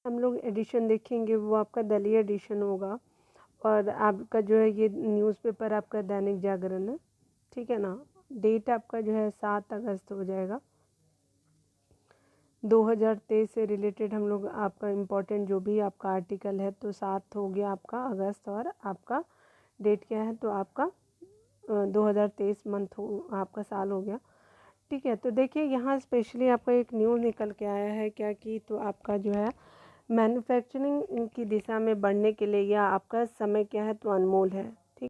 हम लोग एडिशन देखेंगे वो आपका दलीय एडिशन होगा, और आपका जो है ये न्यूज़पेपर आपका दैनिक जागरण है, ठीक है ना। डेट आपका जो है 7 अगस्त हो जाएगा 2023 से रिलेटेड। हम लोग आपका इम्पोर्टेंट जो भी आपका आर्टिकल है, तो 7 हो गया आपका अगस्त, और आपका डेट क्या है, तो आपका 2023 मंथ हो, आपका साल हो गया, ठीक है। तो देखिए यहाँ स्पेशली आपका एक न्यूज़ निकल के आया है क्या कि, तो आपका जो है मैन्युफैक्चरिंग की दिशा में बढ़ने के लिए या आपका समय क्या है, तो अनमोल है, ठीक।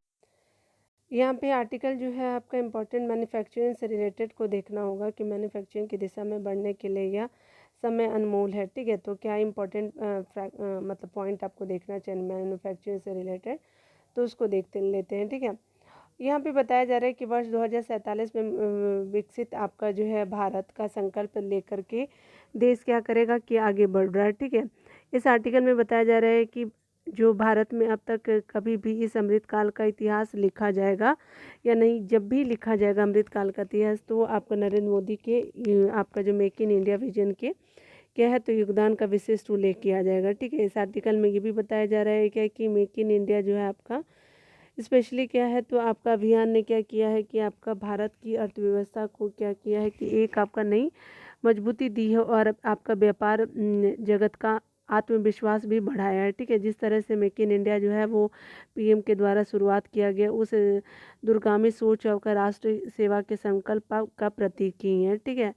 यहाँ पे आर्टिकल जो है आपका इम्पोर्टेंट मैन्युफैक्चरिंग से रिलेटेड को देखना होगा कि मैन्युफैक्चरिंग की दिशा में बढ़ने के लिए यह समय अनमोल है, ठीक है। तो क्या इम्पोर्टेंट मतलब पॉइंट आपको देखना चाहिए मैन्युफैक्चरिंग से रिलेटेड, तो उसको देखते लेते हैं, ठीक है। यहाँ पे बताया जा रहा है कि वर्ष 2047 में विकसित आपका जो है भारत का संकल्प लेकर के देश क्या करेगा कि आगे बढ़ रहा है, ठीक है। इस आर्टिकल में बताया जा रहा है कि जो भारत में अब तक कभी भी इस अमृत काल का इतिहास लिखा जाएगा या नहीं, जब भी लिखा जाएगा अमृत काल का इतिहास, तो आपका नरेंद्र मोदी के आपका जो मेक इन इंडिया विजन के क्या है, तो योगदान का विशिष्ट उल्लेख किया जाएगा, ठीक है। इस आर्टिकल में ये भी बताया जा रहा है क्या कि मेक इन इंडिया जो है आपका स्पेशली क्या है, तो आपका अभियान ने क्या किया है कि आपका भारत की अर्थव्यवस्था को क्या किया है कि एक आपका नई मजबूती दी है, और आपका व्यापार जगत का आत्मविश्वास भी बढ़ाया है, ठीक है। जिस तरह से मेक इन इंडिया जो है वो पीएम के द्वारा शुरुआत किया गया, उस दूरगामी सोच और राष्ट्र सेवा के संकल्प का प्रतीक ही है, ठीक है।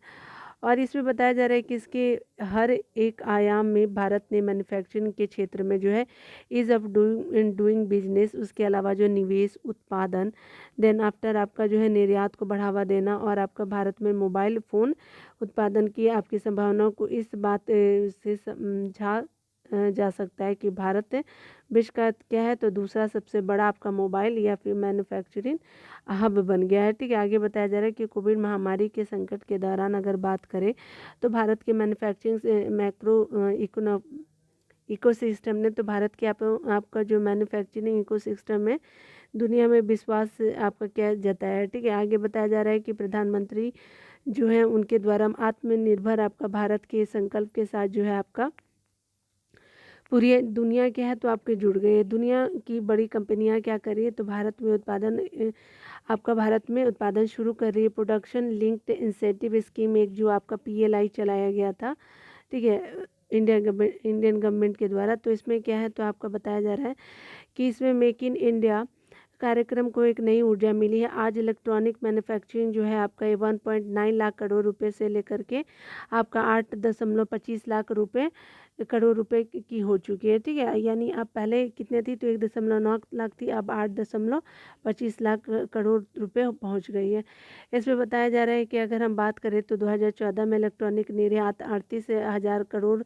और इसमें बताया जा रहा है कि इसके हर एक आयाम में भारत ने मैन्युफैक्चरिंग के क्षेत्र में जो है ईज़ ऑफ डूइंग बिजनेस, उसके अलावा जो निवेश, उत्पादन, देन आफ्टर आपका जो है निर्यात को बढ़ावा देना, और आपका भारत में मोबाइल फ़ोन उत्पादन की आपकी संभावनाओं को इस बात से समझा जा सकता है कि भारत विश्व का क्या है, तो दूसरा सबसे बड़ा आपका मोबाइल या फिर मैन्युफैक्चरिंग हब बन गया है, ठीक है। आगे बताया जा रहा है कि कोविड महामारी के संकट के दौरान अगर बात करें, तो भारत के मैन्युफैक्चरिंग से मैक्रो इकोसिस्टम ने, तो भारत के आपका जो मैन्युफैक्चरिंग इकोसिस्टम है दुनिया में विश्वास आपका क्या जताया है, ठीक है। आगे बताया जा रहा है कि प्रधानमंत्री जो है उनके द्वारा आत्मनिर्भर आपका भारत के संकल्प के साथ जो है आपका पूरी दुनिया क्या है, तो आपके जुड़ गई है। दुनिया की बड़ी कंपनियां क्या कर रही है, तो भारत में उत्पादन आपका भारत में उत्पादन शुरू कर रही है। प्रोडक्शन लिंक्ड इंसेंटिव स्कीम एक जो आपका पीएलआई चलाया गया था, ठीक है, इंडियन गवर्नमेंट के द्वारा। तो इसमें क्या है, तो आपका बताया जा रहा है कि इसमें मेक इन इंडिया कार्यक्रम को एक नई ऊर्जा मिली है। आज इलेक्ट्रॉनिक मैन्युफैक्चरिंग जो है आपका 1.9 लाख करोड़ रुपए से लेकर के आपका 8.25 लाख करोड़ रुपए की हो चुकी है, ठीक है। यानी अब पहले कितने थी, तो 1.9 लाख थी, अब 8.25 लाख करोड़ रुपए पहुंच गई है। इसमें बताया जा रहा है कि अगर हम बात करें तो 2014 में इलेक्ट्रॉनिक निर्यात 38,000 करोड़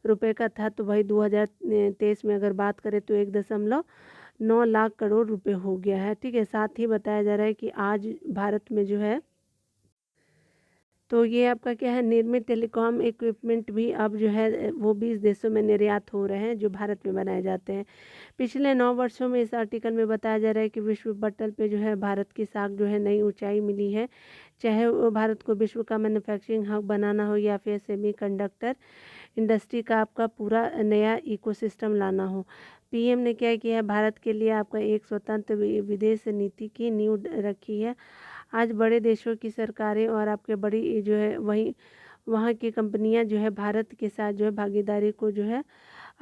रुपए का था, तो वही 2023 में अगर बात करें तो 1.9 लाख करोड़ रुपए हो गया है, ठीक है। साथ ही बताया जा रहा है कि आज भारत में जो है, तो ये आपका क्या है, निर्मित टेलीकॉम इक्विपमेंट भी अब जो है वो 20 देशों में निर्यात हो रहे हैं जो भारत में बनाए जाते हैं। पिछले 9 वर्षों में इस आर्टिकल में बताया जा रहा है कि विश्व पटल पे जो है भारत की साख जो है नई ऊंचाई मिली है, चाहे वो भारत को विश्व का मैन्युफैक्चरिंग हब बनाना हो या फिर सेमीकंडक्टर इंडस्ट्री का आपका पूरा नया इकोसिस्टम लाना हो। पीएम ने क्या किया है, भारत के लिए आपका एक स्वतंत्र विदेश नीति की नींव रखी है। आज बड़े देशों की सरकारें और आपके बड़ी जो है वहीं वहाँ की कंपनियां जो है भारत के साथ जो है भागीदारी को जो है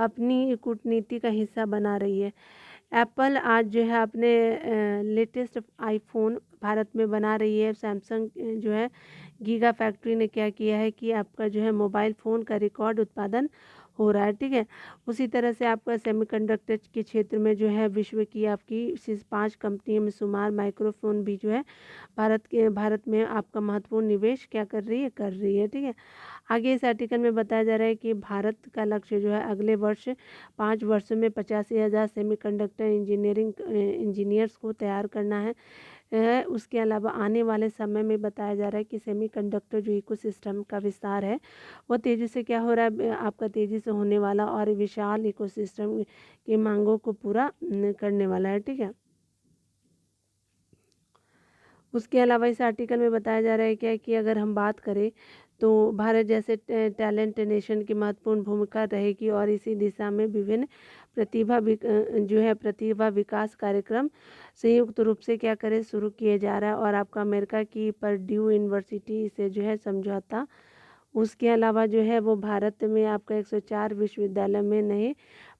अपनी कूटनीति का हिस्सा बना रही है। एप्पल आज जो है अपने लेटेस्ट आईफोन भारत में बना रही है। सैमसंग जो है गीगा फैक्ट्री ने क्या किया है कि आपका जो है मोबाइल फ़ोन का रिकॉर्ड उत्पादन हो रहा है, ठीक है। उसी तरह से आपका सेमीकंडक्टर के क्षेत्र में जो है विश्व की आपकी 5 कंपनियों में शुमार माइक्रोफोन भी जो है भारत में आपका महत्वपूर्ण निवेश क्या कर रही है, ठीक है। आगे इस आर्टिकल में बताया जा रहा है कि भारत का लक्ष्य जो है अगले 5 वर्षों में 85,000 सेमीकंडक्टर इंजीनियर्स को तैयार करना है। उसके अलावा आने वाले समय में बताया जा रहा है कि सेमीकंडक्टर जो इकोसिस्टम का विस्तार है वो तेज़ी से क्या हो रहा है, आपका तेज़ी से होने वाला और विशाल इकोसिस्टम की मांगों को पूरा करने वाला है, ठीक है। उसके अलावा इस आर्टिकल में बताया जा रहा है क्या कि अगर हम बात करें तो भारत जैसे टैलेंट नेशन की महत्वपूर्ण भूमिका रहेगी और इसी दिशा में विभिन्न प्रतिभा विकास कार्यक्रम संयुक्त रूप से क्या करें शुरू किए जा रहा है। और आपका अमेरिका की परड्यू यूनिवर्सिटी से जो है समझौता, उसके अलावा जो है वो भारत में आपका 104 विश्वविद्यालय में नए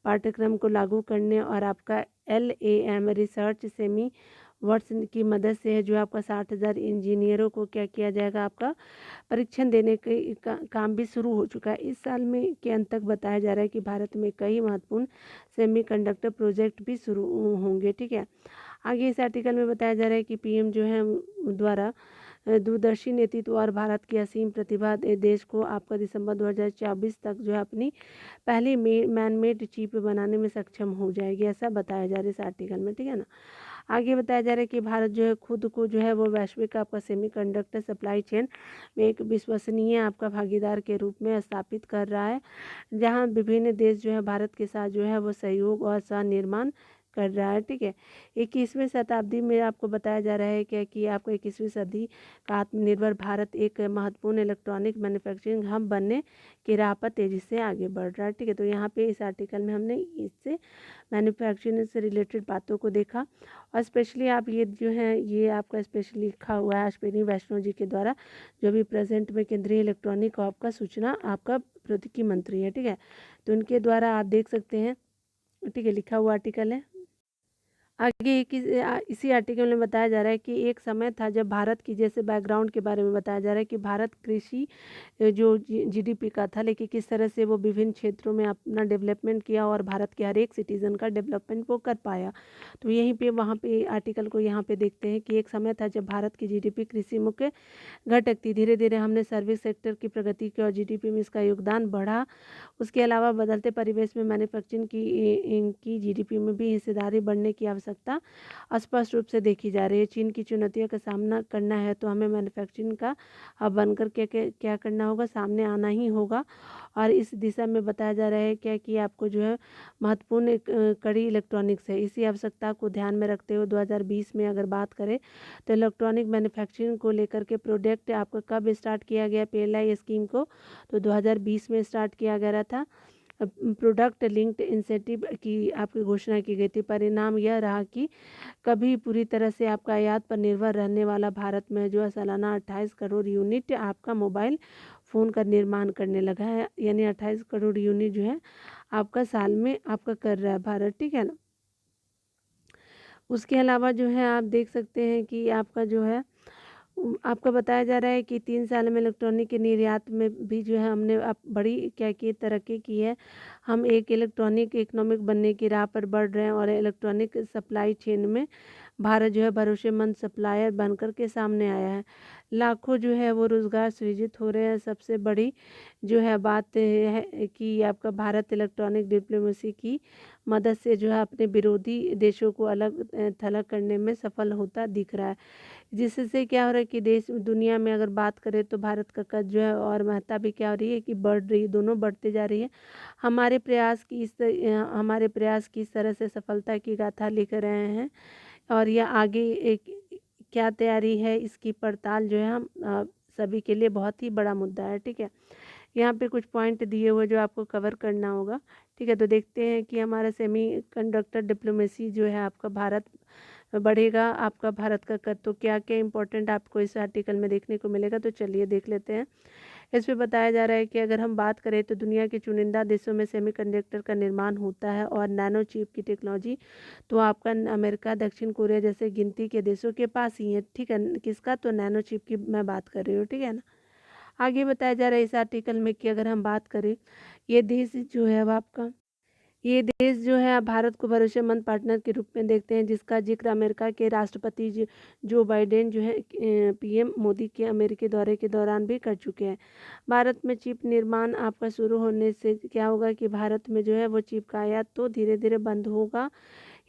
पाठ्यक्रम को लागू करने और आपका LAM रिसर्च सेमी वर्ष की मदद से है जो आपका 60,000 इंजीनियरों को क्या किया जाएगा, आपका परीक्षण देने के काम भी शुरू हो चुका है। इस साल में के अंत तक बताया जा रहा है कि भारत में कई महत्वपूर्ण सेमीकंडक्टर प्रोजेक्ट भी शुरू होंगे। ठीक है, आगे इस आर्टिकल में बताया जा रहा है कि PM जो है द्वारा दूरदर्शी नेतृत्व और भारत की असीम प्रतिभा देश को आपका दिसंबर 2024 तक जो है अपनी पहली मैनमेड चिप बनाने में सक्षम हो जाएगी, ऐसा बताया जा रहा है इस आर्टिकल में। ठीक है ना, आगे बताया जा रहा है कि भारत जो है खुद को जो है वो वैश्विक आपका सेमीकंडक्टर सप्लाई चेन में एक विश्वसनीय आपका भागीदार के रूप में स्थापित कर रहा है, जहां विभिन्न देश जो है भारत के साथ जो है वो सहयोग और सह निर्माण कर रहा है। ठीक है, 21वीं शताब्दी में आपको बताया जा रहा है क्या कि आपको 21वीं सदी का आत्मनिर्भर भारत एक महत्वपूर्ण इलेक्ट्रॉनिक मैन्युफैक्चरिंग हब बनने की राह पर तेजी से आगे बढ़ रहा है। ठीक है, तो यहाँ पे इस आर्टिकल में हमने इससे मैन्युफैक्चरिंग से रिलेटेड बातों को देखा और स्पेशली आप ये जो है ये आपका स्पेशली लिखा हुआ है अश्विनी वैष्णव जी के द्वारा, जो भी प्रेजेंट में केंद्रीय इलेक्ट्रॉनिक और आपका सूचना आपका प्रौद्योगिकी मंत्री है। ठीक है, तो उनके द्वारा आप देख सकते हैं। ठीक है, लिखा हुआ आर्टिकल है। आगे इसी आर्टिकल में बताया जा रहा है कि एक समय था जब भारत की, जैसे बैकग्राउंड के बारे में बताया जा रहा है कि भारत कृषि जो GDP का था, लेकिन किस तरह से वो विभिन्न क्षेत्रों में अपना डेवलपमेंट किया और भारत के हर एक सिटीज़न का डेवलपमेंट वो कर पाया। तो यहीं पे वहाँ पे आर्टिकल को यहाँ पे देखते हैं कि एक समय था जब भारत की GDP कृषि मुख्य घटक थी। धीरे धीरे हमने सर्विस सेक्टर की प्रगति की और GDP में इसका योगदान बढ़ा। उसके अलावा बदलते परिवेश में मैन्युफैक्चरिंग की GDP में भी हिस्सेदारी बढ़ने की आवश्यकता स्पष्ट रूप से देखी जा रही है। चीन की चुनौतियों का सामना करना है तो हमें मैन्युफैक्चरिंग का हब बनकर क्या करना होगा, सामने आना ही होगा। और इस दिशा में बताया जा रहा है क्या कि आपको जो है महत्वपूर्ण एक कड़ी इलेक्ट्रॉनिक्स है। इसी आवश्यकता को ध्यान में रखते हुए 2020 में अगर बात करें तो इलेक्ट्रॉनिक मैन्युफैक्चरिंग को लेकर के प्रोजेक्ट आपका कब स्टार्ट किया गया PLI स्कीम को, तो 2020 में स्टार्ट किया गया था। प्रोडक्ट लिंक्ड इंसेंटिव की आपकी घोषणा की गई थी। परिणाम यह रहा कि कभी पूरी तरह से आपका आयात पर निर्भर रहने वाला भारत में जो है सालाना 28 करोड़ यूनिट आपका मोबाइल फ़ोन का निर्माण करने लगा है। यानी 28 करोड़ यूनिट जो है आपका साल में आपका कर रहा है भारत। ठीक है ना, उसके अलावा जो है आप देख सकते हैं कि आपका जो है आपका बताया जा रहा है कि 3 साल में इलेक्ट्रॉनिक के निर्यात में भी जो है हमने अब बड़ी क्या की तरक्की की है। हम एक इलेक्ट्रॉनिक इकोनॉमिक बनने की राह पर बढ़ रहे हैं और इलेक्ट्रॉनिक सप्लाई चेन में भारत जो है भरोसेमंद सप्लायर बनकर के सामने आया है। लाखों जो है वो रोज़गार सृजित हो रहे हैं। सबसे बड़ी जो है बात है कि आपका भारत इलेक्ट्रॉनिक डिप्लोमेसी की मदद से जो है अपने विरोधी देशों को अलग थलग करने में सफल होता दिख रहा है। जिससे क्या हो रहा है कि देश दुनिया में अगर बात करें तो भारत का कद जो है और महत्ता भी क्या हो रही है कि बढ़ रही है, दोनों बढ़ते जा रही है। हमारे प्रयास की इस तरह से सफलता की गाथा लिख रहे हैं और यह आगे एक क्या तैयारी है इसकी पड़ताल जो है हम सभी के लिए बहुत ही बड़ा मुद्दा है। ठीक है, यहाँ पे कुछ पॉइंट दिए हुए जो आपको कवर करना होगा। ठीक है, तो देखते हैं कि हमारा सेमी कंडक्टर डिप्लोमेसी जो है आपका भारत बढ़ेगा, आपका भारत का कद, तो क्या क्या इंपॉर्टेंट आपको इस आर्टिकल में देखने को मिलेगा, तो चलिए देख लेते हैं। इसमें बताया जा रहा है कि अगर हम बात करें तो दुनिया के चुनिंदा देशों में सेमीकंडक्टर का निर्माण होता है और नैनो चिप की टेक्नोलॉजी तो आपका अमेरिका, दक्षिण कोरिया जैसे गिनती के देशों के पास ही है। ठीक है, किसका, तो नैनो चिप की मैं बात कर रही हूँ। ठीक है ना, आगे बताया जा रहा है इस आर्टिकल में कि अगर हम बात करें ये देश जो है अब आपका ये देश जो है अब भारत को भरोसेमंद पार्टनर के रूप में देखते हैं, जिसका जिक्र अमेरिका के राष्ट्रपति जो बाइडेन जो है PM मोदी के अमेरिकी दौरे के दौरान भी कर चुके हैं। भारत में चिप निर्माण आपका शुरू होने से क्या होगा कि भारत में जो है वो चिप का आयात तो धीरे धीरे बंद होगा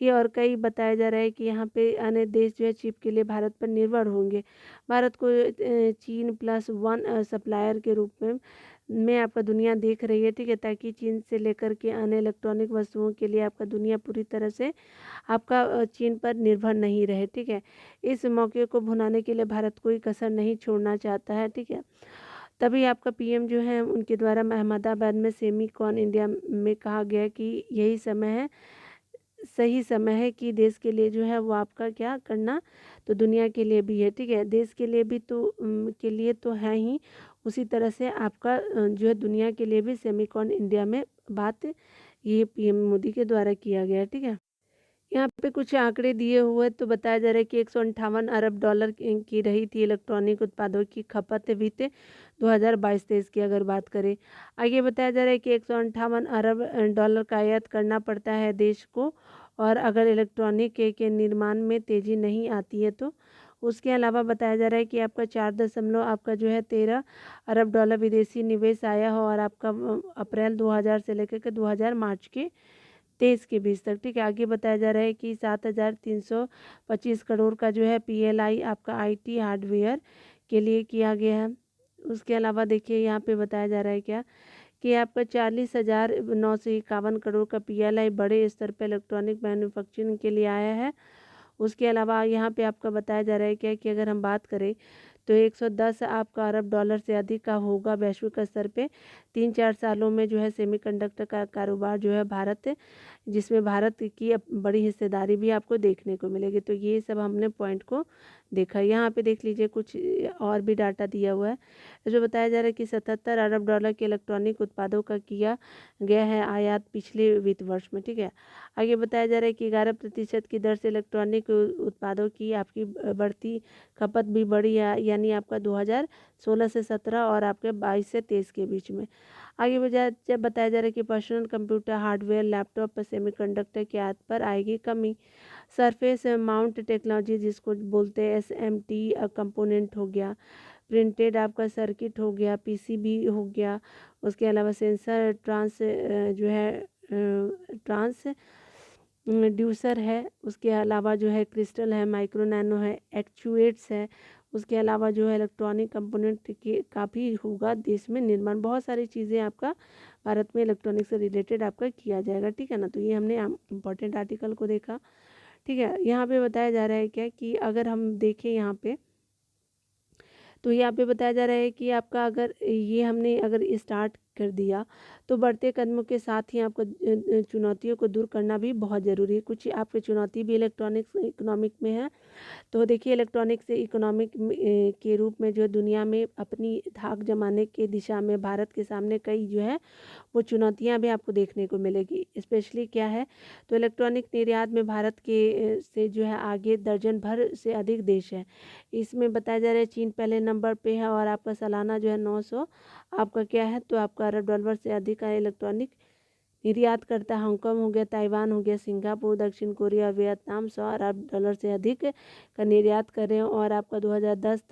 ये, और कई बताया जा रहा है कि यहाँ पे अन्य देश जो है चिप के लिए भारत पर निर्भर होंगे। भारत को चीन +1 सप्लायर के रूप में आपका दुनिया देख रही है। ठीक है, ताकि चीन से लेकर के अन्य इलेक्ट्रॉनिक वस्तुओं के लिए आपका दुनिया पूरी तरह से आपका चीन पर निर्भर नहीं रहे। ठीक है, इस मौके को भुनाने के लिए भारत कोई कसर नहीं छोड़ना चाहता है। ठीक है, तभी आपका पीएम जो है उनके द्वारा अहमदाबाद में सेमीकॉन इंडिया में कहा गया कि यही समय है, सही समय है कि देश के लिए जो है वो आपका क्या करना, तो दुनिया के लिए भी है, ठीक है, देश के लिए भी तो के लिए तो है ही, उसी तरह से आपका जो है दुनिया के लिए भी सेमीकॉन इंडिया में बात ये पीएम मोदी के द्वारा किया गया, ठीक है। यहाँ पे कुछ आंकड़े दिए हुए तो बताया जा रहा है कि 158 अरब डॉलर की रही थी इलेक्ट्रॉनिक उत्पादों की खपत वित्त 2022-23 की अगर बात करें। आगे बताया जा रहा है कि 158 अरब डॉलर का आयात करना पड़ता है देश को, और अगर इलेक्ट्रॉनिक के निर्माण में तेज़ी नहीं आती है तो उसके अलावा बताया जा रहा है कि आपका 4 आपका जो है 13 अरब डॉलर विदेशी निवेश आया हो, और आपका अप्रैल 2000 से लेकर के 2000 मार्च के 23 के बीच तक, ठीक है। आगे बताया जा रहा है कि 7,325 करोड़ का जो है पीएलआई आपका आईटी हार्डवेयर के लिए किया गया है। उसके अलावा देखिए यहाँ पे बताया जा रहा है क्या कि आपका 40,951 करोड़ का पीएलआई बड़े स्तर पर इलेक्ट्रॉनिक मैन्युफैक्चरिंग के लिए आया है। उसके अलावा यहाँ पे आपका बताया जा रहा है क्या कि अगर हम बात करें तो 110 आपका अरब डॉलर से अधिक का होगा वैश्विक स्तर पे 3-4 सालों में जो है सेमीकंडक्टर का कारोबार जो है भारत, जिसमें भारत की बड़ी हिस्सेदारी भी आपको देखने को मिलेगी। तो ये सब हमने पॉइंट को देखा। यहाँ पे देख लीजिए कुछ और भी डाटा दिया हुआ है, जो बताया जा रहा है कि 77 अरब डॉलर के इलेक्ट्रॉनिक उत्पादों का किया गया है आयात पिछले वित्त वर्ष में, ठीक है। आगे बताया जा रहा है कि 11% की दर से इलेक्ट्रॉनिक उत्पादों की आपकी बढ़ती खपत भी बढ़ी है, यानी आपका 2016 से 17 और आपके 22 से 23 के बीच में। आगे जब बताया जा रहा है कि पर्सनल कंप्यूटर हार्डवेयर लैपटॉप पर सेमीकंडक्टर की आयात पर आएगी कमी। सरफेस माउंट टेक्नोलॉजी जिसको बोलते हैं एसएमटी कंपोनेंट हो गया, प्रिंटेड आपका सर्किट हो गया, पीसीबी हो गया, उसके अलावा सेंसर जो है ट्रांस ड्यूसर है, उसके अलावा जो है क्रिस्टल है, माइक्रो नैनो है, एक्चुएट्स है, उसके अलावा जो है इलेक्ट्रॉनिक कंपोनेंट के काफ़ी होगा देश में निर्माण, बहुत सारी चीज़ें आपका भारत में इलेक्ट्रॉनिक से रिलेटेड आपका किया जाएगा, ठीक है ना। तो ये हमने इम्पोर्टेंट आर्टिकल को देखा, ठीक है। यहाँ पे बताया जा रहा है क्या कि अगर हम देखें यहाँ पे तो यहाँ पे बताया जा रहा है कि आपका अगर ये हमने अगर स्टार्ट कर दिया तो बढ़ते कदमों के साथ ही आपको चुनौतियों को दूर करना भी बहुत ज़रूरी है। कुछ आपके चुनौती भी इलेक्ट्रॉनिक्स इकोनॉमिक में है। तो देखिए इलेक्ट्रॉनिक्स इकोनॉमिक के रूप में जो दुनिया में अपनी धाक जमाने के दिशा में भारत के सामने कई जो है वो चुनौतियां भी आपको देखने को मिलेगी। स्पेशली क्या है तो इलेक्ट्रॉनिक निर्यात में भारत के से जो है आगे दर्जन भर से अधिक देश है। इसमें बताया जा रहा है चीन पहले नंबर पे है, और आपका सालाना जो है 900 आपका क्या है तो आपका अरब डॉलर से अधिक का इलेक्ट्रॉनिक निर्यात करता है। हांगकांग हो गया, ताइवान हो गया, सिंगापुर, दक्षिण कोरिया, वियतनाम 100 अरब डॉलर से अधिक का निर्यात कर रहे हैं। और आपका 2010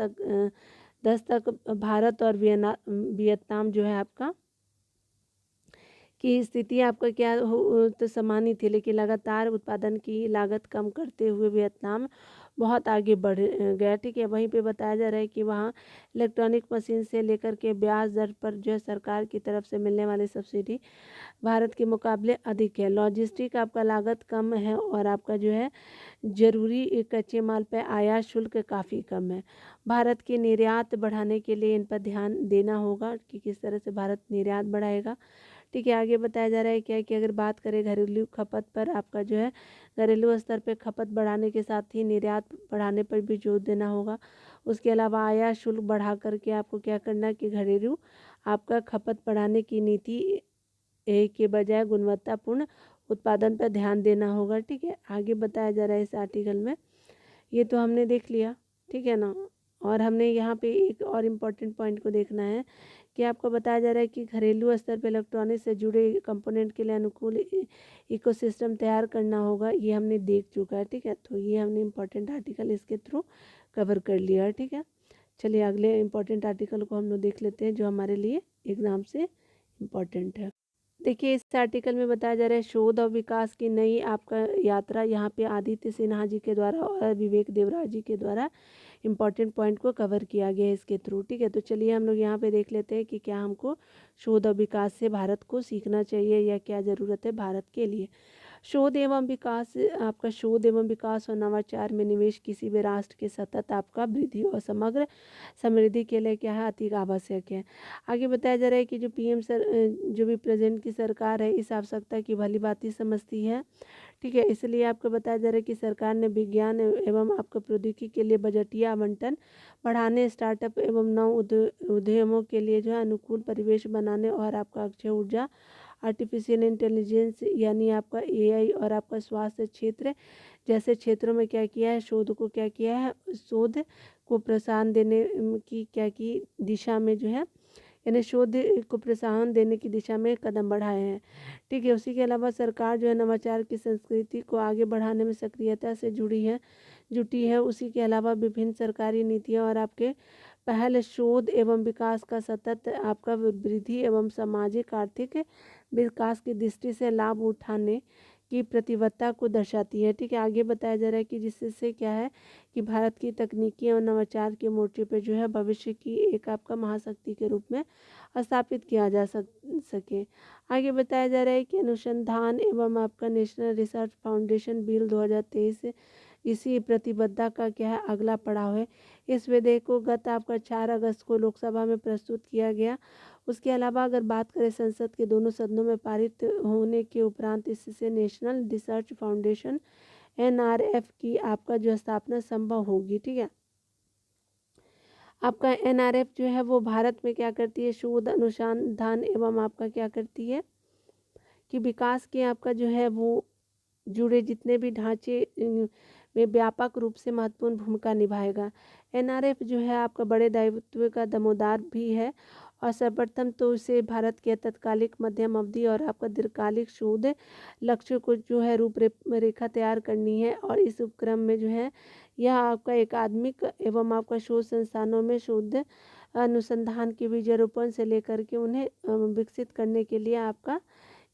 तक भारत और वियतनाम जो है आपका की स्थिति आपका क्या हो तो समान ही थी, लेकिन लगातार उत्पादन की लागत कम करते हुए वियतनाम बहुत आगे बढ़ गया, ठीक है। वहीं पे बताया जा रहा है कि वहाँ इलेक्ट्रॉनिक मशीन से लेकर के ब्याज दर पर जो है सरकार की तरफ से मिलने वाली सब्सिडी भारत के मुकाबले अधिक है। लॉजिस्टिक आपका लागत कम है, और आपका जो है जरूरी कच्चे माल पर आयात शुल्क काफ़ी कम है। भारत की निर्यात बढ़ाने के लिए इन पर ध्यान देना होगा कि किस तरह से भारत निर्यात बढ़ाएगा, ठीक है। आगे बताया जा रहा है क्या कि अगर बात करें घरेलू खपत पर आपका जो है घरेलू स्तर पर खपत बढ़ाने के साथ ही निर्यात बढ़ाने पर भी जोर देना होगा। उसके अलावा आयात शुल्क बढ़ा करके आपको क्या करना है कि घरेलू आपका खपत बढ़ाने की नीति के बजाय गुणवत्तापूर्ण उत्पादन पर ध्यान देना होगा, ठीक है। आगे बताया जा रहा है इस आर्टिकल में, ये तो हमने देख लिया, ठीक है ना। और हमने यहाँ पे एक और इम्पॉर्टेंट पॉइंट को देखना है कि आपको बताया जा रहा है कि घरेलू स्तर पर इलेक्ट्रॉनिक्स से जुड़े कंपोनेंट के लिए अनुकूल इकोसिस्टम तैयार करना होगा। ये हमने देख चुका है, ठीक है। तो ये हमने इम्पॉर्टेंट आर्टिकल इसके थ्रू कवर कर लिया है, ठीक है। चलिए अगले इम्पॉर्टेंट आर्टिकल को हम लोग देख लेते हैं जो हमारे लिए एग्ज़ाम से इम्पॉर्टेंट है। देखिए इस आर्टिकल में बताया जा रहा है शोध और विकास की नई आपका यात्रा, यहाँ पे आदित्य सिन्हा जी के द्वारा और विवेक देवराज जी के द्वारा इम्पॉर्टेंट पॉइंट को कवर किया गया है इसके थ्रू, ठीक है। तो चलिए हम लोग यहाँ पे देख लेते हैं कि क्या हमको शोध और विकास से भारत को सीखना चाहिए या क्या ज़रूरत है भारत के लिए। शोध एवं विकास, आपका शोध एवं विकास और नवाचार में निवेश किसी भी राष्ट्र के सतत आपका वृद्धि और समग्र समृद्धि के लिए क्या है, अति आवश्यक है। आगे बताया जा रहा है कि जो पीएम सर जो भी प्रेजेंट की सरकार है इस आवश्यकता की भली भांति समझती है। ठीक है, इसलिए आपको बताया जा रहा है कि सरकार ने विज्ञान एवं आपका प्रौद्योगिकी के लिए बजटीय आवंटन बढ़ाने, स्टार्टअप एवं नव उद्यमों के लिए जो है अनुकूल परिवेश बनाने और आपका अक्षय ऊर्जा, आर्टिफिशियल इंटेलिजेंस यानी आपका एआई और आपका स्वास्थ्य क्षेत्र जैसे क्षेत्रों में क्या किया है, शोध को क्या किया है, शोध को प्रोत्साहन देने की क्या की दिशा में जो है, यानी शोध को प्रोत्साहन देने की दिशा में कदम बढ़ाए हैं। ठीक है, उसी के अलावा सरकार जो है नवाचार की संस्कृति को आगे बढ़ाने में सक्रियता से जुटी है। उसी के अलावा विभिन्न सरकारी नीतियाँ और आपके पहल शोध एवं विकास का सतत आपका वृद्धि एवं सामाजिक आर्थिक विकास की दृष्टि से लाभ उठाने की प्रतिबद्धता को दर्शाती है। ठीक है, आगे बताया जा रहा है कि जिससे क्या है कि भारत की तकनीकी और नवाचार के मोर्चे पर जो है भविष्य की एक आपका महाशक्ति के रूप में स्थापित किया जा सके। आगे बताया जा रहा है कि अनुसंधान एवं आपका नेशनल रिसर्च फाउंडेशन बिल 2023 इसी प्रतिबद्धता का क्या है, अगला पड़ाव है। इस विधेयक को गत आपका 4 अगस्त को लोकसभा में प्रस्तुत किया गया। उसके अलावा अगर बात करें संसद के दोनों सदनों में पारित होने के उपरांत इससे नेशनल रिसर्च फाउंडेशन एनआरएफ की आपका जो स्थापना संभव होगी। ठीक है, आपका एनआरएफ जो है वो भारत में क्या करती है, शोध अनुसंधान एवं आपका क्या करती है कि विकास के आपका जो है वो जुड़े जितने भी ढांचे में व्यापक रूप से महत्वपूर्ण भूमिका निभाएगा। एनआरएफ जो है आपका बड़े दायित्व का दामोदार भी है और सर्वप्रथम तो इसे भारत के तत्कालिक, मध्यम अवधि और आपका दीर्घकालिक शोध लक्ष्य को जो है रूपरेखा तैयार करनी है। और इस उपक्रम में जो है यह आपका एकाडमिक एवं आपका शोध संस्थानों में शोध अनुसंधान के बीजारोपण से लेकर के उन्हें विकसित करने के लिए आपका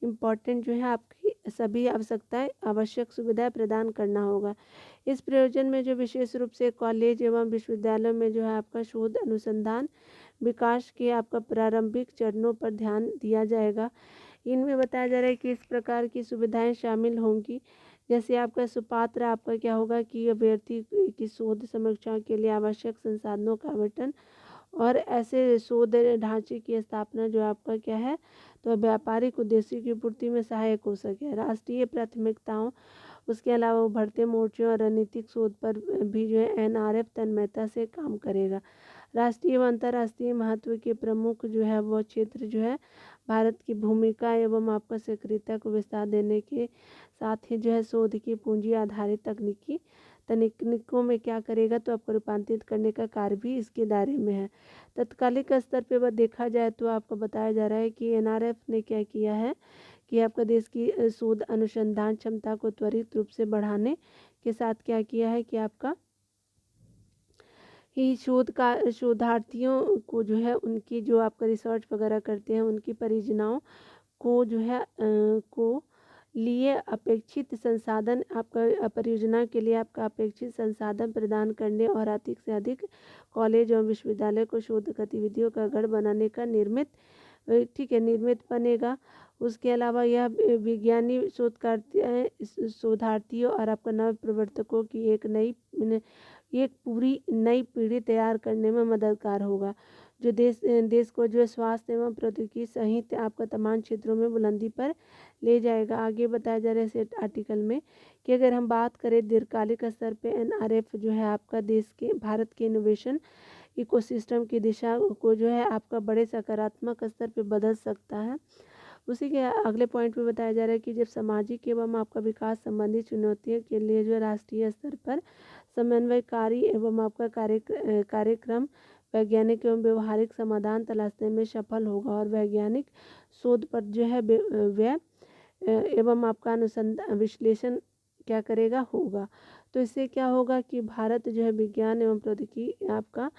इम्पॉर्टेंट जो है आपकी सभी आवश्यक सुविधाएं प्रदान करना होगा। इस प्रयोजन में जो विशेष रूप से कॉलेज एवं विश्वविद्यालयों में जो है आपका शोध अनुसंधान विकास के आपका प्रारंभिक चरणों पर ध्यान दिया जाएगा। इनमें बताया जा रहा है कि इस प्रकार की सुविधाएं शामिल होंगी, जैसे आपका सुपात्र आपका क्या होगा कि अभ्यर्थी की शोध समीक्षा के लिए आवश्यक संसाधनों का आवंटन और ऐसे शोध ढांचे की स्थापना जो आपका क्या है तो व्यापारिक उद्देश्य की पूर्ति में सहायक हो सके। राष्ट्रीय प्राथमिकताओं, उसके अलावा उभरते मोर्चों और रणनीतिक शोध पर भी जो है एनआरएफ तन्मयता से काम करेगा। राष्ट्रीय व अंतर्राष्ट्रीय महत्व के प्रमुख जो है वो क्षेत्र जो है भारत की भूमिका एवं आपका सक्रियता को विस्तार देने के साथ ही जो है शोध की पूंजी आधारित तकनीकों में क्या करेगा तो आपको रूपांतरित करने का कार्य भी इसके दायरे में है। तत्कालिक स्तर पर वह देखा जाए तो आपको बताया जा रहा है कि एनआरएफ ने क्या किया है कि आपका देश की शोध अनुसंधान क्षमता को त्वरित रूप से बढ़ाने के साथ क्या किया है कि आपका ही शोधार्थियों को जो है उनकी जो आपका रिसर्च वगैरह करते हैं उनकी परियोजनाओं को जो है को लिए अपेक्षित संसाधन आपका परियोजना के लिए आपका अपेक्षित संसाधन प्रदान करने और अधिक से अधिक कॉलेज और विश्वविद्यालय को शोध गतिविधियों का गढ़ बनाने का निर्मित बनेगा। उसके अलावा यह विज्ञानी शोधार्थियों और आपका नव प्रवर्तकों की एक पूरी नई पीढ़ी तैयार करने में मददगार होगा, जो देश को जो स्वास्थ्य एवं प्रौद्योगिकी सहित आपका तमाम क्षेत्रों में बुलंदी पर ले जाएगा। आगे बताया जा रहा है इस आर्टिकल में कि अगर हम बात करें दीर्घकालिक स्तर पे एनआरएफ जो है आपका भारत के इनोवेशन इकोसिस्टम की दिशा को जो है आपका बड़े सकारात्मक स्तर पे बदल सकता है। उसी के अगले पॉइंट में बताया जा रहा है कि जब सामाजिक एवं आपका विकास संबंधी चुनौतियों के लिए जो राष्ट्रीय स्तर पर समन्वयकारी एवं आपका कार्यक्रम वैज्ञानिक एवं व्यवहारिक समाधान तलाशने में सफल होगा और वैज्ञानिक शोध पर जो है व्यय एवं आपका अनुसंधान विश्लेषण क्या करेगा होगा। तो इससे क्या होगा कि भारत जो है विज्ञान एवं प्रौद्योगिकी आपका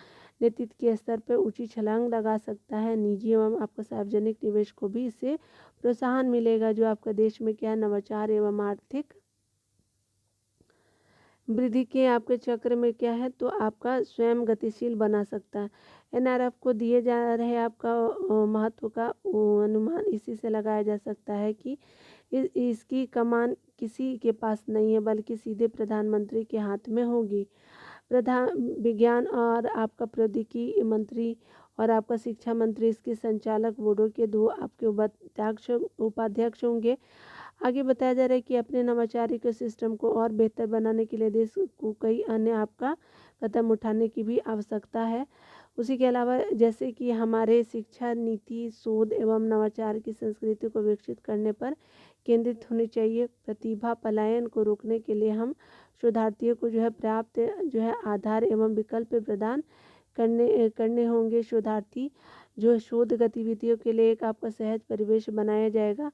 नेतृत्व के स्तर पर ऊंची छलांग लगा सकता है। निजी एवं आपका सार्वजनिक निवेश को भी इससे प्रोत्साहन मिलेगा, जो आपका देश में क्या नवाचार एवं आर्थिक वृद्धि के आपके चक्र में क्या है तो आपका स्वयं गतिशील बना सकता है। एनआरएफ को दिए जा रहे आपका महत्व का अनुमान इसी से लगाया जा सकता है कि इसकी कमान किसी के पास नहीं है, बल्कि सीधे प्रधानमंत्री के हाथ में होगी। प्रधान विज्ञान और आपका प्रौद्योगिकी मंत्री और आपका शिक्षा मंत्री इसके संचालक बोर्डों के 2 आपके उपाध्यक्ष होंगे। आगे बताया जा रहा है कि अपने नवाचार इकोसिस्टम को और बेहतर बनाने के लिए देश को कई अन्य आपका कदम उठाने की भी आवश्यकता है। उसी के अलावा जैसे कि हमारे शिक्षा नीति शोध एवं नवाचार की संस्कृति को विकसित करने पर केंद्रित होनी चाहिए। प्रतिभा पलायन को रोकने के लिए हम शोधार्थियों को पर्याप्त आधार एवं विकल्प प्रदान करने होंगे। शोधार्थी शोध गतिविधियों के लिए एक आपका सहज परिवेश बनाया जाएगा।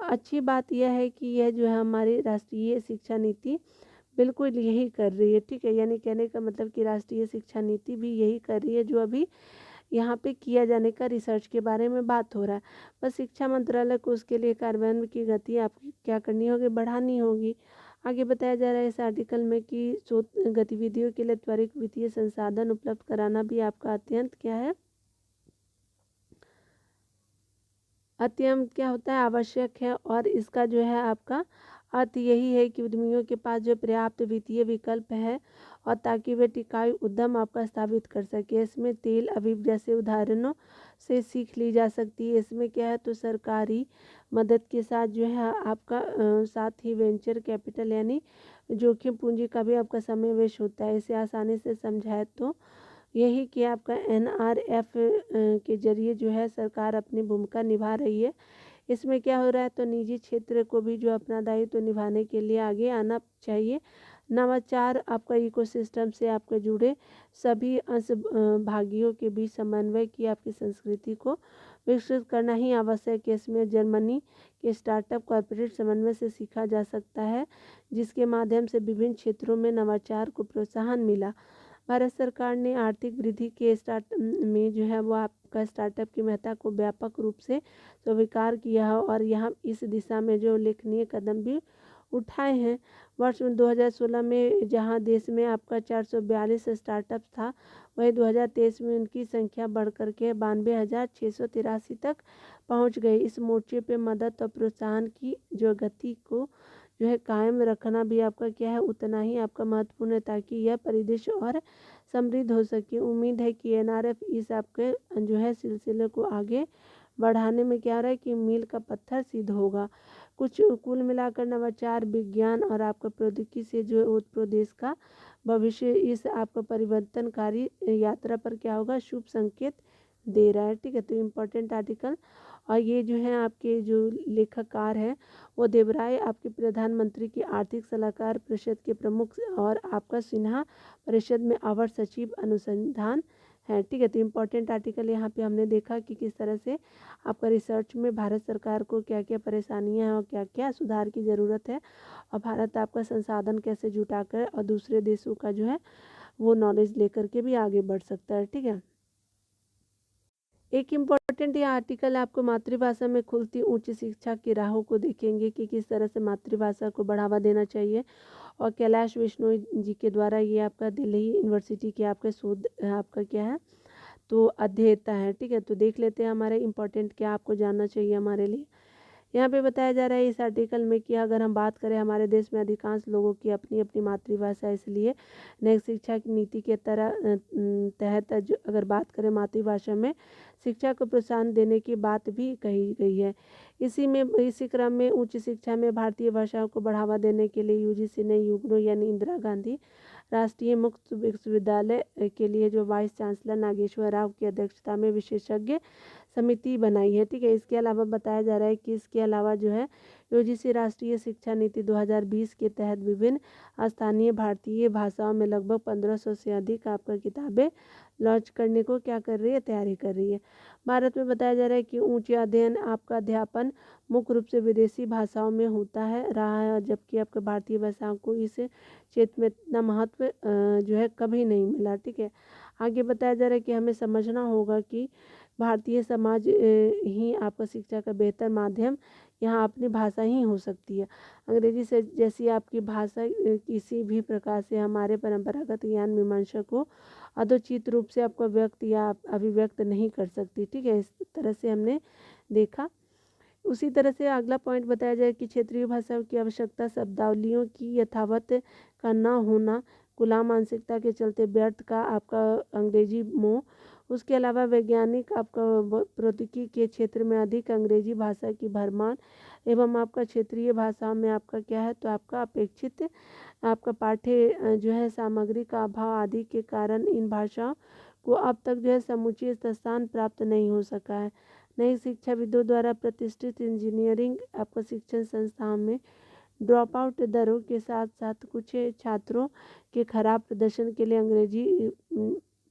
अच्छी बात यह है कि यह हमारी राष्ट्रीय शिक्षा नीति बिल्कुल यही कर रही है, ठीक है। यानी कहने का मतलब कि राष्ट्रीय शिक्षा नीति भी यही कर रही है जो अभी यहाँ पे किया जाने का रिसर्च के बारे में बात हो रहा है। बस शिक्षा मंत्रालय को उसके लिए कार्यान्वयन की गति आपकी क्या करनी होगी, बढ़ानी होगी। आगे बताया जा रहा है इस आर्टिकल में कि शोध गतिविधियों के लिए त्वरित वित्तीय संसाधन उपलब्ध कराना भी आपका अत्यंत क्या है, अत्यंत क्या होता है, आवश्यक है। और इसका आपका अर्थ यही है कि उद्यमियों के पास पर्याप्त वित्तीय विकल्प है और ताकि वे टिकाऊ उद्यम आपका स्थापित कर सके। इसमें तेल अवीव जैसे उदाहरणों से सीख ली जा सकती है। इसमें क्या है तो सरकारी मदद के साथ आपका साथ ही वेंचर कैपिटल यानी जोखिम पूंजी का भी आपका समावेश होता है। इसे आसानी से समझाए तो यही कि आपका NRF के जरिए सरकार अपनी भूमिका निभा रही है। इसमें क्या हो रहा है तो निजी क्षेत्र को भी अपना दायित्व निभाने के लिए आगे आना चाहिए। नवाचार आपका इकोसिस्टम से आपके जुड़े सभी अंश भागियों के बीच समन्वय की आपकी संस्कृति को विकसित करना ही आवश्यक है। इसमें जर्मनी के स्टार्टअप कॉर्पोरेट समन्वय से सीखा जा सकता है, जिसके माध्यम से विभिन्न क्षेत्रों में नवाचार को प्रोत्साहन मिला। भारत सरकार ने आर्थिक वृद्धि के में वो आपका स्टार्टअप की महत्ता को व्यापक रूप से स्वीकार किया है और यहाँ इस दिशा में उल्लेखनीय कदम भी उठाए हैं। वर्ष 2016 में जहाँ देश में आपका 442 स्टार्टअप था, वहीं 2023 में उनकी संख्या बढ़कर के 92,683 तक पहुँच गई। इस मोर्चे पे मदद और प्रोत्साहन की गति को कायम रखना भी आपका क्या है, उतना ही आपका महत्वपूर्ण है, ताकि यह परिदृश्य और समृद्ध हो सके। उम्मीद है कि NRF इस आपके सिलसिले को आगे बढ़ाने में क्या रहा है कि मील का पत्थर सिद्ध होगा। कुल मिलाकर नवाचार विज्ञान और आपका प्रौद्योगिकी से उत्तर प्रदेश का भविष्य इस आपका परिवर्तनकारी यात्रा पर क्या होगा, शुभ संकेत दे रहा है, ठीक है। तो इम्पोर्टेंट आर्टिकल और ये है आपके लेखककार है वो देवराय आपके प्रधानमंत्री की आर्थिक सलाहकार परिषद के प्रमुख और आपका सिन्हा परिषद में अवर सचिव अनुसंधान है, ठीक है। तो इम्पोर्टेंट आर्टिकल यहाँ पे हमने देखा कि किस तरह से आपका रिसर्च में भारत सरकार को क्या क्या परेशानियाँ हैं और क्या क्या सुधार की ज़रूरत है और भारत आपका संसाधन कैसे जुटाकर और दूसरे देशों का वो नॉलेज लेकर के भी आगे बढ़ सकता है, ठीक है। एक इम्पॉर्टेंट ये आर्टिकल आपको मातृभाषा में खुलती उच्च शिक्षा की राहों को देखेंगे कि किस तरह से मातृभाषा को बढ़ावा देना चाहिए। और कैलाश विश्नोई जी के द्वारा ये आपका दिल्ली यूनिवर्सिटी के आपका शोध आपका क्या है तो अध्येता है, ठीक है। तो देख लेते हैं हमारे इम्पोर्टेंट क्या आपको जानना चाहिए हमारे लिए। यहाँ पे बताया जा रहा है इस आर्टिकल में कि अगर हम बात करें हमारे देश में अधिकांश लोगों की अपनी अपनी मातृभाषा, इसलिए नई शिक्षा की नीति के तहत अगर बात करें मातृभाषा में शिक्षा को प्रोत्साहन देने की बात भी कही गई है। इसी क्रम में उच्च शिक्षा में भारतीय भाषाओं को बढ़ावा देने के लिए UGC ने युग्नो यानी इंदिरा गांधी राष्ट्रीय मुक्त विश्वविद्यालय के लिए वाइस चांसलर नागेश्वर राव की अध्यक्षता में विशेषज्ञ समिति बनाई है, ठीक है। इसके अलावा बताया जा रहा है कि इसके अलावा UGC राष्ट्रीय शिक्षा नीति 2020 के तहत विभिन्न स्थानीय भारतीय भाषाओं में लगभग 1500 से अधिक आपका किताबें लॉन्च करने को क्या कर रही है, तैयारी कर रही है। भारत में बताया जा रहा है कि उच्च अध्ययन आपका अध्यापन मुख्य रूप से विदेशी भाषाओं में होता है रहा है, जबकि आपके भारतीय भाषाओं को इस क्षेत्र में इतना महत्व कभी नहीं मिला, ठीक है। आगे बताया जा रहा है कि हमें समझना होगा कि भारतीय समाज ही आपका शिक्षा का बेहतर माध्यम यहाँ अपनी भाषा ही हो सकती है। अंग्रेजी से जैसी आपकी भाषा किसी भी प्रकार से हमारे परंपरागत ज्ञान मीमांसा को अधोचित रूप से आपको व्यक्त या अभिव्यक्त नहीं कर सकती, ठीक है। इस तरह से हमने देखा। उसी तरह से अगला पॉइंट बताया जाए कि क्षेत्रीय भाषाओं की आवश्यकता शब्दावलियों की यथावत का न होना, गुलाम मानसिकता के चलते व्यर्थ का आपका अंग्रेजी मोह। उसके अलावा वैज्ञानिक आपका प्रौद्योगिकी के क्षेत्र में अधिक अंग्रेजी भाषा की भरमार एवं आपका क्षेत्रीय भाषाओं में आपका क्या है तो आपका अपेक्षित आपका पाठ्य जो है सामग्री का अभाव आदि के कारण इन भाषाओं को अब तक जो है समुचित स्थान प्राप्त नहीं हो सका है। नई शिक्षाविदों द्वारा प्रतिष्ठित इंजीनियरिंग आपका शिक्षण संस्थाओं में ड्रॉप आउट दरों के साथ साथ कुछ छात्रों के खराब प्रदर्शन के लिए अंग्रेजी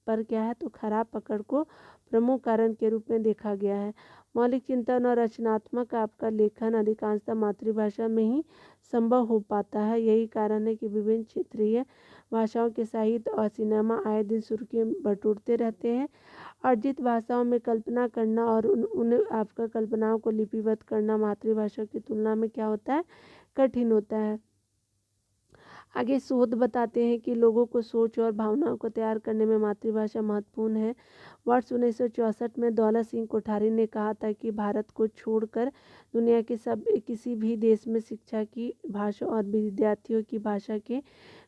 पर क्या है तो खराब पकड़ को प्रमुख कारण के रूप में देखा गया है। मौलिक चिंतन और रचनात्मक आपका लेखन अधिकांशतः मातृभाषा में ही संभव हो पाता है। यही कारण है कि विभिन्न क्षेत्रीय भाषाओं के साहित्य और सिनेमा आए दिन सुर्खियां बटोरते रहते हैं। अर्जित भाषाओं में कल्पना करना और उन आपका कल्पनाओं को लिपिबद्ध करना मातृभाषा की तुलना में क्या होता है कठिन होता है। आगे शोध बताते हैं कि लोगों को सोच और भावनाओं को तैयार करने में मातृभाषा महत्वपूर्ण है। वर्ष 1964 में दौलत सिंह कोठारी ने कहा था कि भारत को छोड़कर दुनिया के किसी भी देश में शिक्षा की भाषा और विद्यार्थियों की भाषा के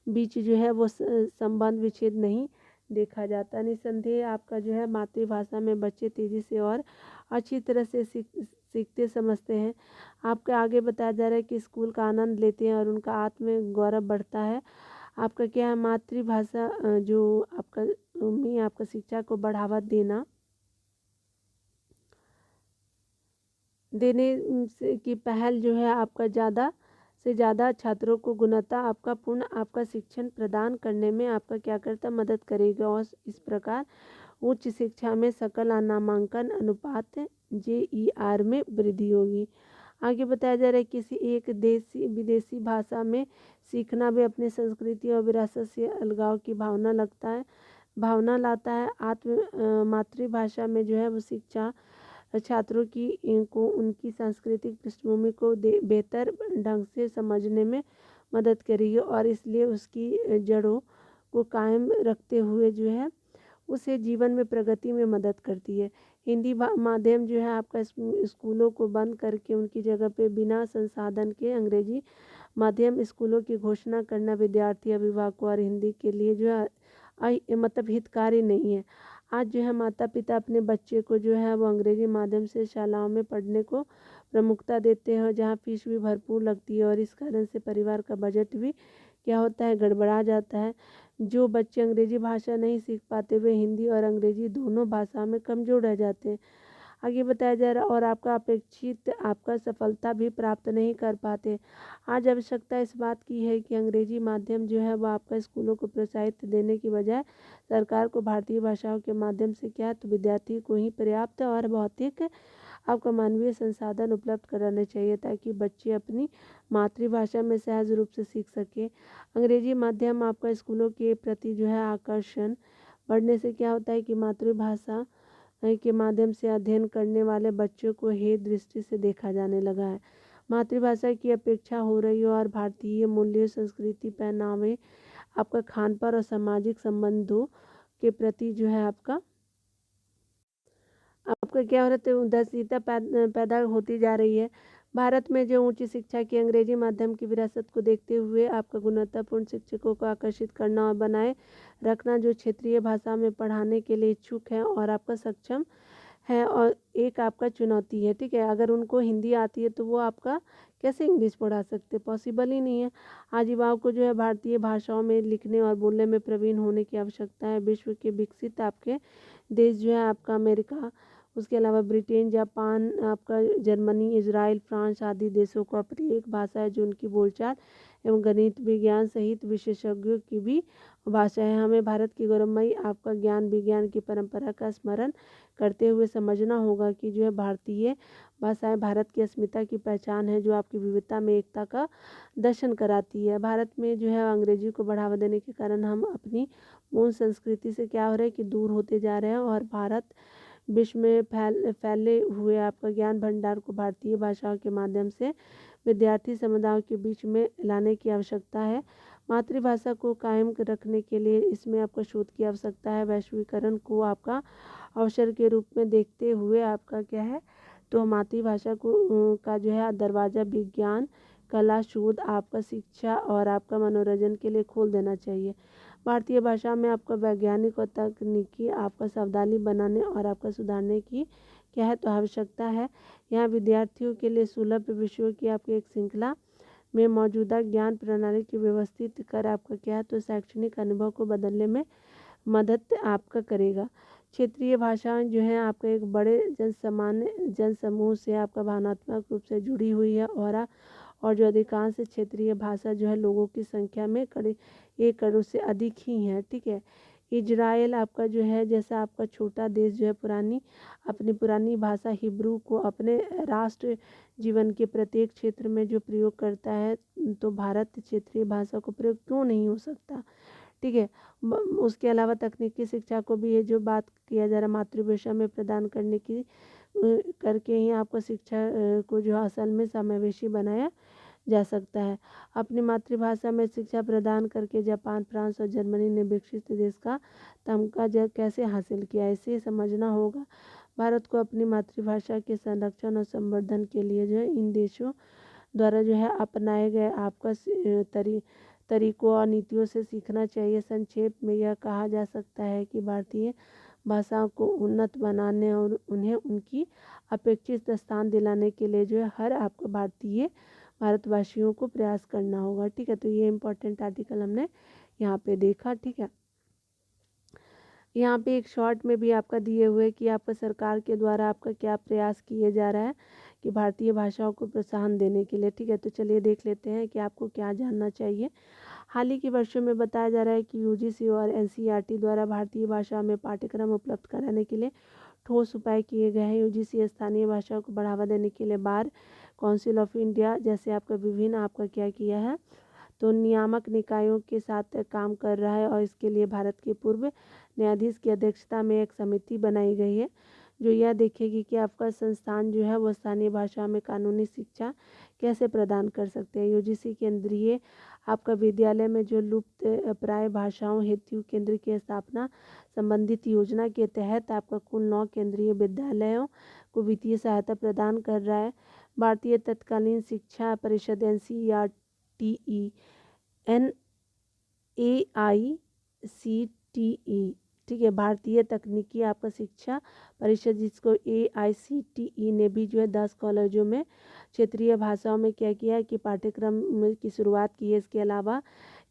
बीच जो है वो संबंध विच्छेद नहीं देखा जाता। निसंदेह आपका जो है मातृभाषा में बच्चे तेजी से और अच्छी तरह से सीखते समझते हैं। आपके आगे बताया जा रहा है कि स्कूल का आनंद लेते हैं और उनका आत्म गौरव बढ़ता है। आपका क्या है मातृभाषा जो आपका में आपका शिक्षा को बढ़ावा देने की पहल जो है आपका ज़्यादा से ज़्यादा छात्रों को गुणवत्ता आपका पूर्ण आपका शिक्षण प्रदान करने में आपका क्या करता मदद करेगा और इस प्रकार उच्च शिक्षा में सकल नामांकन अनुपात JER में वृद्धि होगी। आगे बताया जा रहा है किसी एक विदेशी भाषा में सीखना भी अपनी संस्कृति और विरासत से अलगाव की भावना लाता है। मातृभाषा में जो है वो शिक्षा छात्रों को उनकी सांस्कृतिक पृष्ठभूमि को बेहतर ढंग से समझने में मदद करेगी और इसलिए उसकी जड़ों को कायम रखते हुए जो है उसे जीवन में प्रगति में मदद करती है। हिंदी माध्यम जो है आपका स्कूलों को बंद करके उनकी जगह पे बिना संसाधन के अंग्रेजी माध्यम स्कूलों की घोषणा करना विद्यार्थी अभिभावकों और हिंदी के लिए जो है मतलब हितकारी नहीं है। आज जो है माता पिता अपने बच्चे को जो है वो अंग्रेजी माध्यम से शालाओं में पढ़ने को प्रमुखता देते हैं जहाँ फीस भी भरपूर लगती है और इस कारण से परिवार का बजट भी क्या होता है गड़बड़ा जाता है। जो बच्चे अंग्रेजी भाषा नहीं सीख पाते वे हिंदी और अंग्रेजी दोनों भाषा में कमज़ोर रह जाते हैं। आगे बताया जा रहा है और आपका अपेक्षित आपका सफलता भी प्राप्त नहीं कर पाते। आज आवश्यकता इस बात की है कि अंग्रेजी माध्यम जो है वह आपका स्कूलों को प्रोत्साहित देने की बजाय सरकार को भारतीय भाषाओं के माध्यम से क्या तो विद्यार्थी को ही पर्याप्त और भौतिक आपका मानवीय संसाधन उपलब्ध कराने चाहिए ताकि बच्चे अपनी मातृभाषा में सहज रूप से सीख सके। अंग्रेजी माध्यम आपका स्कूलों के प्रति जो है आकर्षण बढ़ने से क्या होता है कि मातृभाषा के माध्यम से अध्ययन करने वाले बच्चों को हेय दृष्टि से देखा जाने लगा है। मातृभाषा की अपेक्षा हो रही है और भारतीय मूल्य संस्कृति पहनावे आपका खान पान और सामाजिक संबंधों के प्रति जो है आपका क्या हो रहा है उदासीनता पैदा होती जा रही है। भारत में जो उच्च शिक्षा की अंग्रेजी माध्यम की विरासत को देखते हुए आपका गुणवत्तापूर्ण शिक्षकों को आकर्षित करना और बनाए रखना जो क्षेत्रीय भाषा में पढ़ाने के लिए इच्छुक है और आपका सक्षम है और एक आपका चुनौती है। ठीक है, अगर उनको हिंदी आती है तो वो आपका कैसे इंग्लिश पढ़ा सकते, पॉसिबल ही नहीं है। आज युवाओं को जो है भारतीय भाषाओं में लिखने और बोलने में प्रवीण होने की आवश्यकता है। विश्व के विकसित आपके देश जो है आपका अमेरिका, उसके अलावा ब्रिटेन, जापान, आपका जर्मनी, इजराइल, फ्रांस आदि देशों को अपनी एक भाषा है जो उनकी बोलचाल एवं गणित विज्ञान सहित विशेषज्ञों की भी भाषा है। हमें भारत की गौरवमयी आपका ज्ञान विज्ञान की परंपरा का स्मरण करते हुए समझना होगा कि जो है भारतीय भाषाएं भारत की अस्मिता की पहचान है जो आपकी विविधता में एकता का दर्शन कराती है। भारत में जो है अंग्रेजी को बढ़ावा देने के कारण हम अपनी मूल संस्कृति से क्या हो रहे हैं कि दूर होते जा रहे हैं और भारत विश्व में फैले हुए आपका ज्ञान भंडार को भारतीय भाषाओं के माध्यम से विद्यार्थी समुदायों के बीच में लाने की आवश्यकता है। मातृभाषा को कायम रखने के लिए इसमें आपका शोध की आवश्यकता है। वैश्वीकरण को आपका अवसर के रूप में देखते हुए आपका क्या है तो मातृभाषा को का जो है दरवाज़ा विज्ञान, कला, शोध, आपका शिक्षा और आपका मनोरंजन के लिए खोल देना चाहिए। भारतीय भाषा में आपका वैज्ञानिक और तकनीकी आपका शब्दावली बनाने और आपका सुधारने की क्या है तो आवश्यकता है। यहाँ विद्यार्थियों के लिए सुलभ विषयों की आपकी एक श्रृंखला में मौजूदा ज्ञान प्रणाली की व्यवस्थित कर आपका क्या है तो शैक्षणिक अनुभव को बदलने में मदद आपका करेगा। क्षेत्रीय भाषाएं जो हैं आपका एक बड़े जनसमूह से आपका भावनात्मक रूप से जुड़ी हुई है और जो अधिकांश क्षेत्रीय भाषा जो है लोगों की संख्या में 1 करोड़ से अधिक ही है। ठीक है। इजराइल आपका जो है जैसा आपका छोटा देश जो है अपनी पुरानी भाषा हिब्रू को अपने राष्ट्र जीवन के प्रत्येक क्षेत्र में जो प्रयोग करता है, तो भारत क्षेत्रीय भाषा को प्रयोग क्यों नहीं हो सकता। ठीक है। उसके अलावा तकनीकी शिक्षा को भी ये जो बात किया जा रहा है मातृभाषा में प्रदान करने की करके ही आपको शिक्षा को जो असल में समावेशी बनाया जा सकता है। अपनी मातृभाषा में शिक्षा प्रदान करके जापान, फ्रांस और जर्मनी ने विकसित देश का तमगा कैसे हासिल किया, इसे समझना होगा। भारत को अपनी मातृभाषा के संरक्षण और संवर्धन के लिए जो है इन देशों द्वारा जो है अपनाए गए आपका तरीकों और नीतियों से सीखना चाहिए। संक्षेप में यह कहा जा सकता है कि भारतीय भाषाओं को उन्नत बनाने और उन्हें उनकी अपेक्षित स्थान दिलाने के लिए जो है हर आपको भारतवासियों को प्रयास करना होगा। ठीक है। तो ये इम्पोर्टेंट आर्टिकल हमने यहाँ पे देखा। ठीक है। यहाँ पे एक शॉर्ट में भी आपका दिए हुए कि आपका सरकार के द्वारा आपका क्या प्रयास किए जा रहा है कि भारतीय भाषाओं को प्रोत्साहन देने के लिए। ठीक है। तो चलिए देख लेते हैं कि आपको क्या जानना चाहिए। हाल ही के वर्षों में बताया जा रहा है कि यूजीसी और एनसीईआरटी द्वारा भारतीय भाषा में पाठ्यक्रम उपलब्ध कराने के लिए ठोस उपाय किए गए हैं। यूजीसी स्थानीय भाषाओं को बढ़ावा देने के लिए बार काउंसिल ऑफ इंडिया जैसे आपका विभिन्न आपका क्या किया है तो नियामक निकायों के साथ काम कर रहा है और इसके लिए भारत के पूर्व न्यायाधीश की अध्यक्षता में एक समिति बनाई गई है जो यह देखेगी कि आपका संस्थान जो है वो स्थानीय भाषा में कानूनी शिक्षा कैसे प्रदान कर सकते हैं। यूजीसी केंद्रीय आपका विद्यालय में जो लुप्त प्राय भाषाओं हेतु केंद्र की स्थापना संबंधित योजना के तहत आपका कुल 9 केंद्रीय विद्यालयों को वित्तीय सहायता प्रदान कर रहा है। भारतीय तत्कालीन शिक्षा परिषद NCERTE NAICTE ठीक है। भारतीय तकनीकी आपका शिक्षा परिषद जिसको AICTE ने भी जो है 10 कॉलेजों में क्षेत्रीय भाषाओं में क्या किया है कि पाठ्यक्रम की शुरुआत की है। इसके अलावा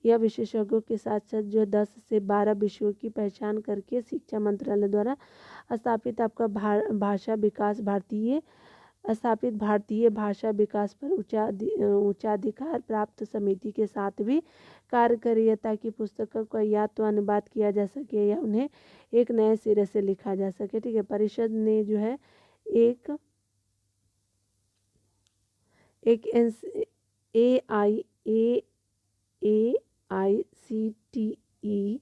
यह विशेषज्ञों के साथ साथ जो 10 से 12 विषयों की पहचान करके शिक्षा मंत्रालय द्वारा स्थापित आपका भारतीय भाषा विकास पर उच्चाधिकार प्राप्त समिति के साथ भी कार्य करिए ताकि पुस्तकों को या तो अनुवाद किया जा सके या उन्हें एक नए सिरे से लिखा जा सके। ठीक है। परिषद ने जो है एक AICTE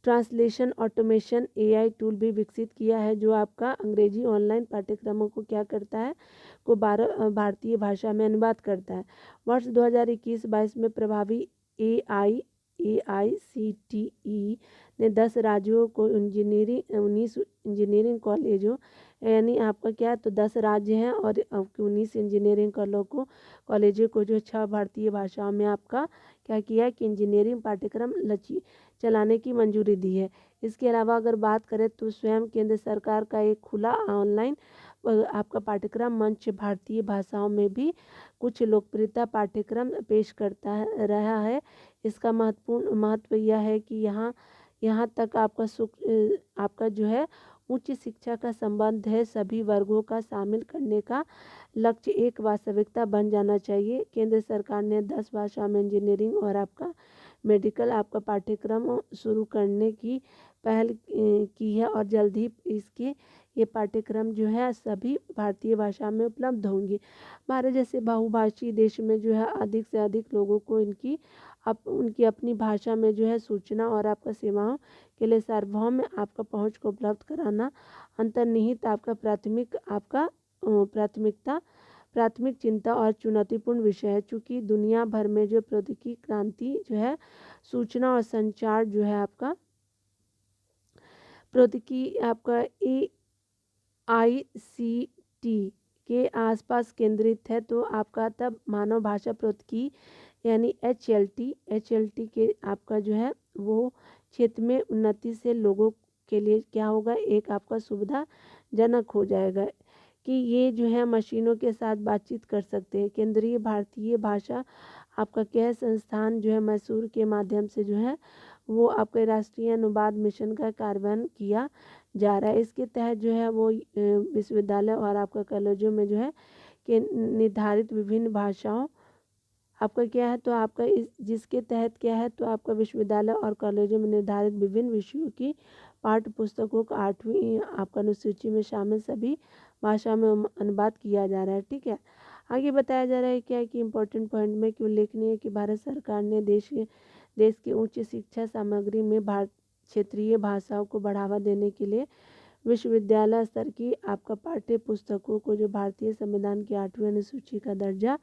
translation automation AI tool भी विकसित किया है जो आपका अंग्रेजी ऑनलाइन पाठ्यक्रमों को क्या करता है को भारतीय भाषा में अनुवाद करता है। वर्ष 2021-22 में प्रभावी AICTE ने 10 राज्यों को 19 इंजीनियरिंग कॉलेजों यानी आपका क्या है तो 10 राज्य हैं और 19 इंजीनियरिंग कॉलेजों को जो 6 भारतीय भाषाओं में आपका क्या किया है कि इंजीनियरिंग पाठ्यक्रम चलाने की मंजूरी दी है। इसके अलावा अगर बात करें तो स्वयं केंद्र सरकार का एक खुला ऑनलाइन आपका पाठ्यक्रम मंच भारतीय भाषाओं में भी कुछ लोकप्रियता पाठ्यक्रम पेश करता रहा है। इसका महत्व यह है कि यहाँ तक आपका जो है उच्च शिक्षा का संबंध है सभी वर्गों का शामिल करने का लक्ष्य एक वास्तविकता बन जाना चाहिए। केंद्र सरकार ने 10 भाषा में इंजीनियरिंग और आपका मेडिकल आपका पाठ्यक्रम शुरू करने की पहल की है और जल्द ही ये पाठ्यक्रम जो है सभी भारतीय भाषा में उपलब्ध होंगे। भारत जैसे बहुभाषी देश में जो है अधिक से अधिक लोगों को उनकी अपनी भाषा में जो है सूचना और आपका सेवाओं के लिए सार्वभौम आपका पहुंच को उपलब्ध कराना अंतर्निहित आपका प्राथमिक चिंता और चुनौतीपूर्ण विषय है। चूँकि दुनिया भर में जो प्रौद्योगिकी क्रांति जो है सूचना और संचार जो है आपका प्रौद्योगिकी आपका AICT के आसपास केंद्रित है तो आपका तब मानव भाषा प्रौद्योगिकी यानी एचएलटी के आपका जो है वो क्षेत्र में उन्नति से लोगों के लिए क्या होगा, एक आपका सुविधाजनक हो जाएगा कि ये जो है मशीनों के साथ बातचीत कर सकते हैं। केंद्रीय भारतीय भाषा आपका क्या है संस्थान जो है मैसूर के माध्यम से जो है वो आपके राष्ट्रीय अनुवाद मिशन का कार्यान्वयन किया जा रहा है। इसके तहत जो है वो विश्वविद्यालय और आपका कॉलेजों में जो है कि निर्धारित विभिन्न भाषाओं आपका क्या है तो आपका इस जिसके तहत क्या है तो आपका विश्वविद्यालय और कॉलेजों में निर्धारित विभिन्न विषयों की पाठ्य पुस्तकों का 8वीं आपका अनुसूची में शामिल सभी भाषा में अनुवाद किया जा रहा है। ठीक है, आगे बताया जा रहा है क्या है कि इम्पोर्टेंट पॉइंट में कि उल्लेखनीय है कि भारत सरकार ने देश की उच्च शिक्षा सामग्री में क्षेत्रीय भाषाओं को बढ़ावा देने के लिए विश्वविद्यालय स्तर की आपका पाठ्य पुस्तकों को जो भारतीय संविधान की 8वीं अनुसूची का दर्जा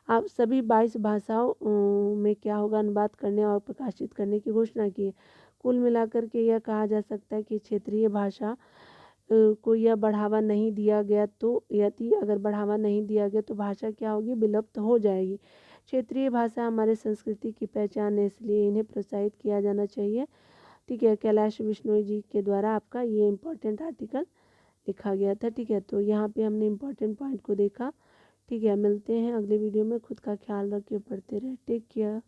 आप सभी 22 भाषाओं में क्या होगा अनुवाद करने और प्रकाशित करने की घोषणा की है। कुल मिलाकर के यह कहा जा सकता है कि क्षेत्रीय भाषा को यह बढ़ावा नहीं दिया गया तो यदि अगर बढ़ावा नहीं दिया गया तो भाषा क्या होगी, विलुप्त हो जाएगी। क्षेत्रीय भाषा हमारे संस्कृति की पहचान है, इसलिए इन्हें प्रोत्साहित किया जाना चाहिए। ठीक है, कैलाश विश्नोई जी के द्वारा आपका ये इम्पोर्टेंट आर्टिकल लिखा गया था। ठीक है, तो यहाँ पे हमने इम्पोर्टेंट पॉइंट को देखा। ठीक है, मिलते हैं अगले वीडियो में। खुद का ख्याल रखिए, पढ़ते रहे, टेक केयर।